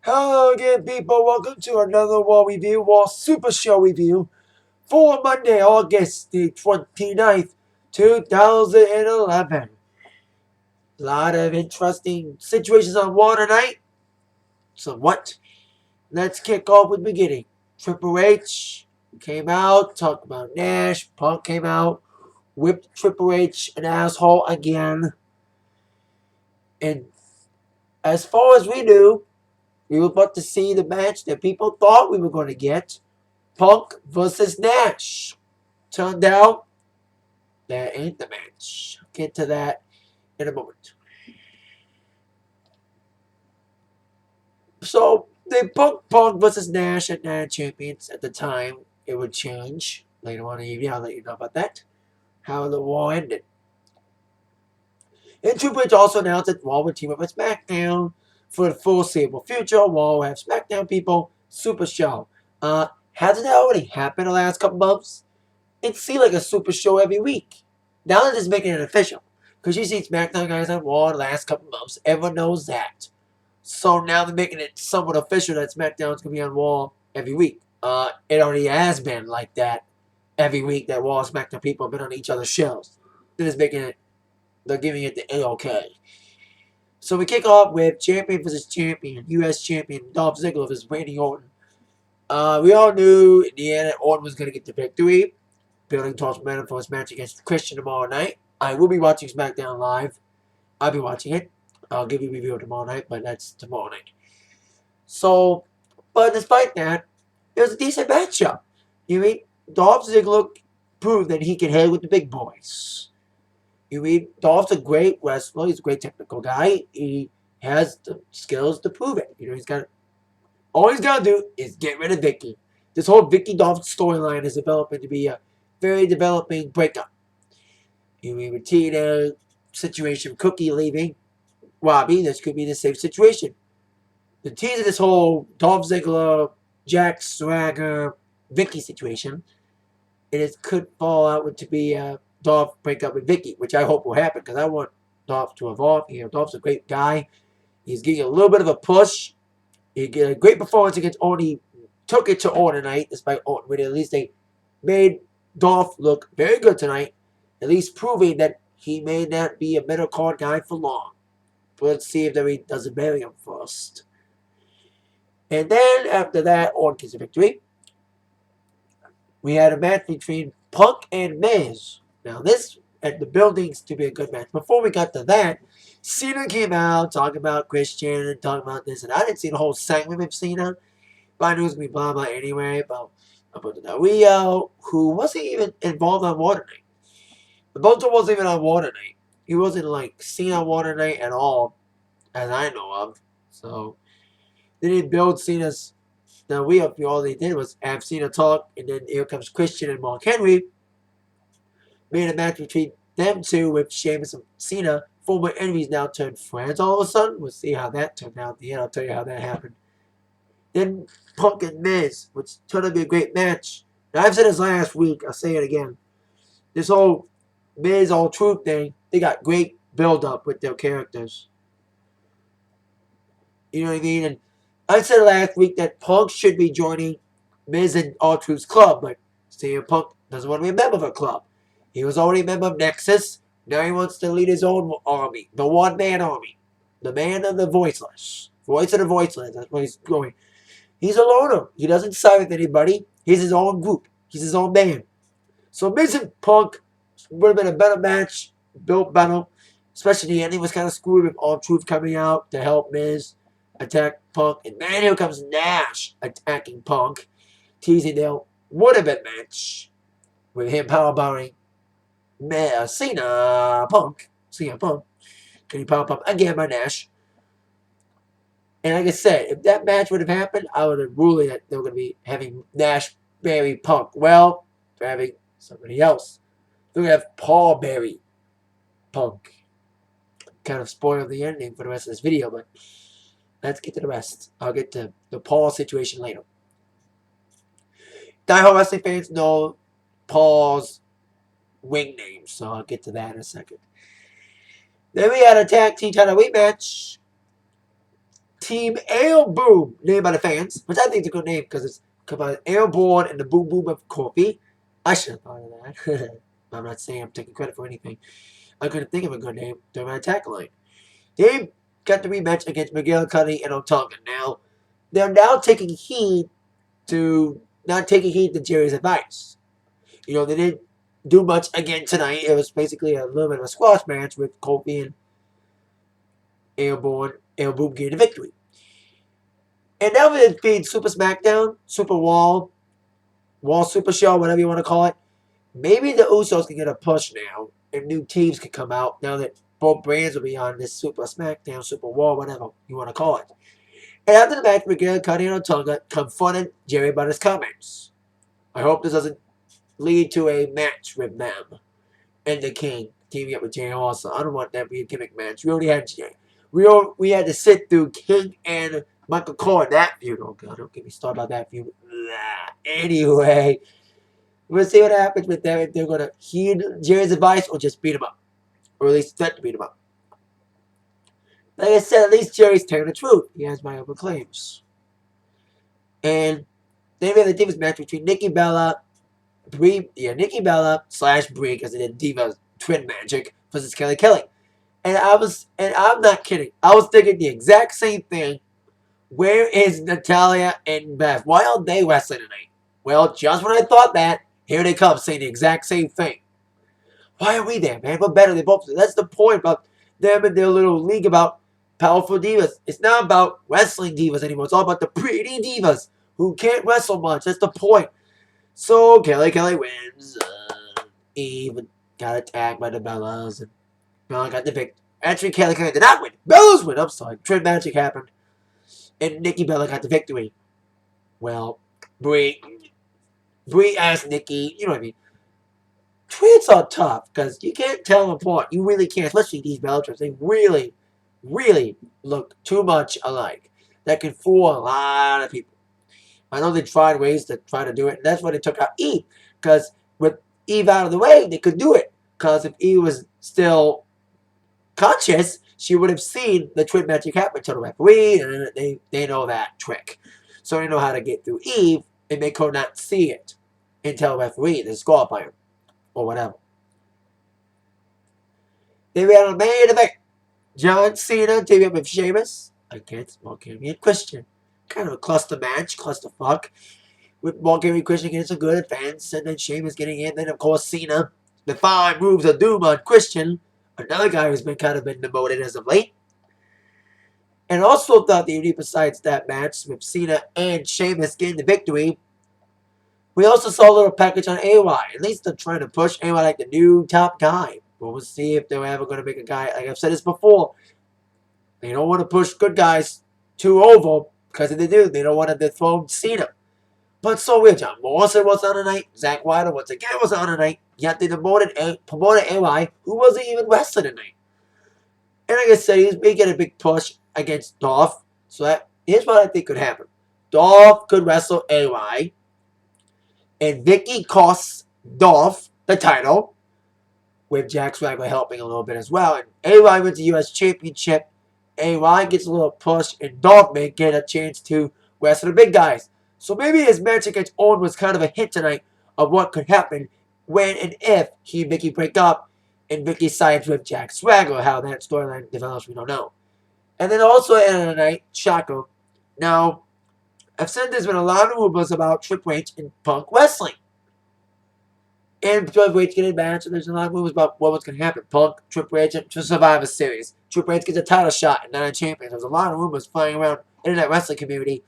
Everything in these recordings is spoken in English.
Hello again, people. Welcome to another Raw Super Show review for Monday, August the 29th, 2011. A lot of interesting situations on Raw tonight. So what? Let's kick off with the beginning. Triple H came out, talked about Nash. Punk came out, whipped Triple H an asshole again. And as far as we knew, we were about to see the match that people thought we were going to get. Punk versus Nash. Turned out that ain't the match. I'll get to that in a moment. So they booked Punk versus Nash at Night Champions at the time. It would change later on in the evening. I'll let you know about that. How the war ended. And Triple H also announced that Raw would team up with SmackDown for the foreseeable future. Raw will have SmackDown people. Super Show. Hasn't that already happened the last couple months? It seemed like a Super Show every week. Now they're just making it official. Because you see SmackDown guys on Raw the last couple months. Everyone knows that. So now they're making it somewhat official that SmackDown's going to be on Raw every week. It already has been like that every week that Raw and SmackDown people have been on each other's shows. They're just making it, they're giving it the A-OK. So we kick off with champion versus champion, U.S. champion Dolph Ziggler versus Randy Orton. We all knew in the end that Orton was going to get the victory, building towards momentum for his match against Christian tomorrow night. I will be watching SmackDown live. I'll be watching it. I'll give you a review tomorrow night, but that's tomorrow night. So, but despite that, it was a decent matchup. You mean Dolph Ziggler proved that he can hang with the big boys. You mean Dolph's a great wrestler. He's a great technical guy. He has the skills to prove it. You know, all he's got to do is get rid of Vicky. This whole Vicky Dolph storyline is developing to be a very developing breakup. You mean with Tina situation, Cookie leaving, Robbie, this could be the same situation. The tease of this whole Dolph Ziggler, Jack Swagger, Vicky situation, and it could fall out to be a Dolph breakup with Vicky, which I hope will happen because I want Dolph to evolve. You know, Dolph's a great guy. He's getting a little bit of a push. He get a great performance against Orton. He took it to Orton tonight, despite Orton winning. At least they made Dolph look very good tonight, at least proving that he may not be a middle card guy for long. But let's see if he doesn't bury him first. And then after that, Orton gets a victory. We had a match between Punk and Miz. Now this at the buildings to be a good match. Before we got to that, Cena came out talking about Christian and talking about this, and I didn't see the whole segment with Cena, but I knew it was gonna be blah blah anyway about the Del Rio, who wasn't even involved on Water Night. The Boto wasn't even on Water Night. He wasn't like seen on Water Night at all, as I know of. So they didn't build Cena's Del Rio. All they did was have Cena talk, and then here comes Christian and Mark Henry. Made a match between them two with Sheamus and Cena. Former enemies now turned friends all of a sudden. We'll see how that turned out at the end. I'll tell you how that happened. Then Punk and Miz, which turned out to be a great match. Now, I've said this last week. I'll say it again. This whole Miz All Truth thing, they got great build-up with their characters. You know what I mean? And I said last week that Punk should be joining Miz and All Truth's club, but CM Punk doesn't want to be a member of a club. He was already a member of Nexus. Now he wants to lead his own army, the one-man army, the man of the voiceless, voice of the voiceless. That's where he's going. He's a loner. He doesn't side with anybody. He's his own group. He's his own man. So Miz and Punk would have been a better match, built better. Especially the ending was kind of screwed with All Truth coming out to help Miz attack Punk. And man, here comes Nash attacking Punk, teasing their would-have-been match with him powerbombing Cena Punk. Can he pop up again by Nash? And like I said, if that match would have happened, I would have ruled that they were going to be having Nash bury Punk. Well, they're having somebody else. They're going to have Paul bury Punk. Kind of spoiled the ending for the rest of this video, but let's get to the rest. I'll get to the Paul situation later. Die-hard wrestling fans know Paul's wing name, so I'll get to that in a second. Then we had a tag team title rematch. Team Ale Boom, named by the fans, which I think is a good name because it's combined Airborne and the Boom Boom of coffee. I should have thought of that. I'm not saying I'm taking credit for anything. I couldn't think of a good name during my attack line. They got the rematch against Miguel Cuddy and Otunga. Now, they're now taking heed to not taking heed to Jerry's advice. They didn't do much again tonight. It was basically a little bit of a squash match with Kofi and Airborne, Airboom getting the victory. And now that it's being Super SmackDown, Super Wall, Wall Super Show, whatever you want to call it, maybe the Usos can get a push now, and new teams can come out now that both brands will be on this Super SmackDown, Super Wall, whatever you want to call it. And after the match, Miguel Cuddy and Otunga confronted Jerry about his comments. I hope this doesn't lead to a match with them and the King teaming up with Jay also. I don't want that to be a gimmick match. We already had Jay. We had to sit through King and Michael Cole in that feud. Oh God, don't get me started about that feud. Anyway, we'll see what happens with them if they're gonna heed Jerry's advice or just beat him up, or at least threaten to beat him up. Like I said, at least Jerry's telling the truth. He has my own claims. And then we have the Divas match between Nikki Bella, Nikki Bella / Brie, because they did Diva Twin Magic versus Kelly Kelly. And I'm not kidding. I was thinking the exact same thing. Where is Natalia and Beth? Why aren't they wrestling tonight? Well, just when I thought that, here they come saying the exact same thing. Why are we there, man? We're better than both. That's the point about them and their little league about powerful divas. It's not about wrestling divas anymore. It's all about the pretty divas who can't wrestle much. That's the point. So Kelly wins. Eve got attacked by the Bellas, and Bella got the victory. Actually, Kelly did not win. Bellas win. I'm sorry. Twin Magic happened, and Nikki Bella got the victory. Well, Brie asked Nikki, you know what I mean. Twins are tough because you can't tell them apart. You really can't, especially these Bellators. They really, really look too much alike. That can fool a lot of people. I know they tried ways to try to do it, and that's why they took out Eve. Because with Eve out of the way, they could do it. Because if Eve was still conscious, she would have seen the Twin Magic happen to the referee, and they know that trick. So they know how to get through Eve, and they could not see it and tell the referee to disqualify him, or whatever. Then we had a main event. John Cena teaming up with Sheamus against Mark-Henry and Christian. Kind of a cluster match, clusterfuck. With Mark-Henry Christian getting some good advance, and then Sheamus getting in. Then, of course, Cena. The 5 moves of doom on Christian. Another guy who's been kind of been demoted as of late. And also thought the besides that match with Cena and Sheamus getting the victory, we also saw a little package on AY. At least they're trying to push AY like the new top guy. But we'll see if they're ever going to make a guy. Like I've said this before, they don't want to push good guys too over, because if they do, they don't want to dethrone Cena. But so weird. John Morrison was on tonight. Zack Ryder once again was on tonight. Yet they promoted AY, who wasn't even wrestling tonight. And like I said, he's making a big push against Dolph. So here's what I think could happen. Dolph could wrestle AY. And Vicky costs Dolph the title, with Jack Swagger helping a little bit as well. And AY wins the U.S. Championship. AY gets a little push, and Dolph may get a chance to wrestle the big guys. So maybe his match against Owen was kind of a hint tonight of what could happen when and if he and Vicky break up and Vicky sides with Jack Swagger. How that storyline develops, we don't know. And then also at the end of the night, Shaka. Now, I've said there's been a lot of rumors about Triple H and Punk wrestling. And Triple H getting a match, and there's a lot of rumors about what was going to happen. Punk, Triple H, to Survivor Series. Triple H gets a title shot and not a champion. There's a lot of rumors flying around the internet wrestling community.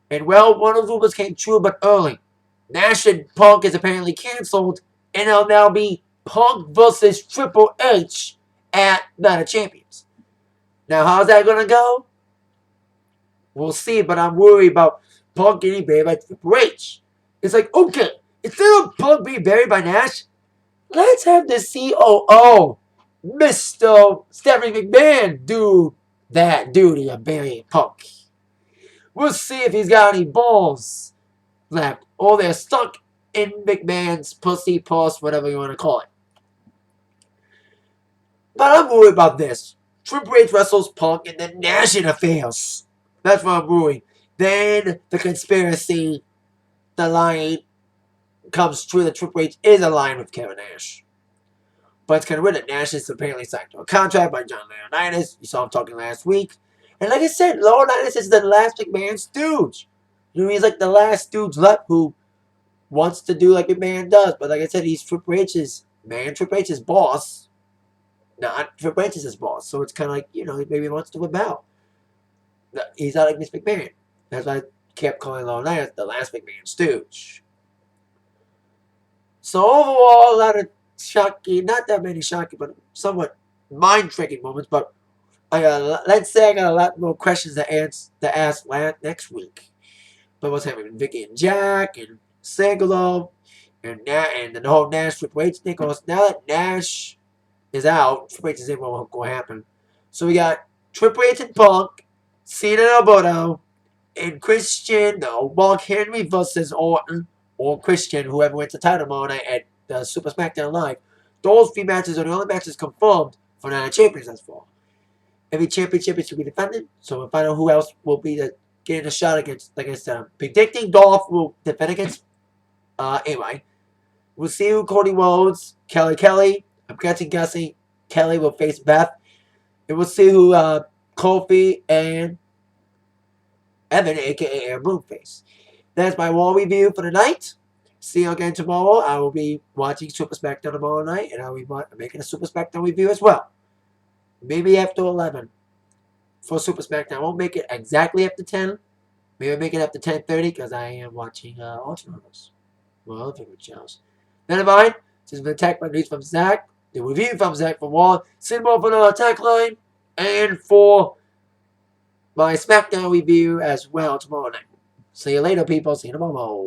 And well, one of the rumors came true, but early. Nash and Punk is apparently canceled, and it'll now be Punk versus Triple H at Night of Champions. Now, how's that going to go? We'll see, but I'm worried about Punk getting buried by Triple H. It's like, okay, instead of Punk being buried by Nash, let's have the COO, Mr. Stephanie McMahon, do that duty of burying Punk. We'll see if he's got any balls left, or they're stuck in McMahon's pussy purse, whatever you want to call it. But I'm worried about this. Triple H wrestles Punk, and then Nash interferes. That's what I'm ruling. Then the conspiracy, the line comes true that Triple H is aligned with Kevin Nash. But it's kind of weird that Nash is apparently signed to a contract by John Laurinaitis. You saw him talking last week. And like I said, Laurinaitis is the last McMahon stooge. You know, he's like the last stooge left who wants to do like McMahon does. But like I said, he's Triple H's man, Triple H's boss. Not Triple H is his boss. So it's kind of like, you know, maybe he wants to whip out. He's not like Miss McMahon. That's why I kept calling Laurinaitis the last McMahon stooge. So overall, a lot of shocking, not that many shocking, but somewhat mind-tricking moments. But let's say I got a lot more questions to ask next week. But what's happening with Vicky and Jack and Sangalo and the whole Nash Triple H thing. Now that Nash is out, Triple H is in what will happen. So we got Triple H and Punk, Cena and Alberto, and Christian, Mark Henry versus Orton, or Christian, whoever wins the title tomorrow night at the Super SmackDown Live. Those three matches are the only matches confirmed for Night of Champions thus far. Every championship is to be defended, so we'll find out who else will be getting a shot against. Like I said, I'm predicting Dolph will defend against. Anyway, we'll see who Cody Rhodes, Kelly. I'm guessing Kelly will face Beth. And we'll see who Kofi and Evan, a.k.a. Aaron Moon, face. That's my Raw review for the night. See you again tomorrow. I will be watching Super SmackDown tomorrow night, and I'll be making a Super SmackDown review as well. Maybe after 11 for Super SmackDown. I won't make it exactly after 10. Maybe I'll make it after 10:30 because I am watching alternate well, favorite shows. Never mind. This has been Attack by News from Zach. The review from Zach for Raw. Send more for the Attack line and for my SmackDown review as well tomorrow night. See you later, people. See you tomorrow.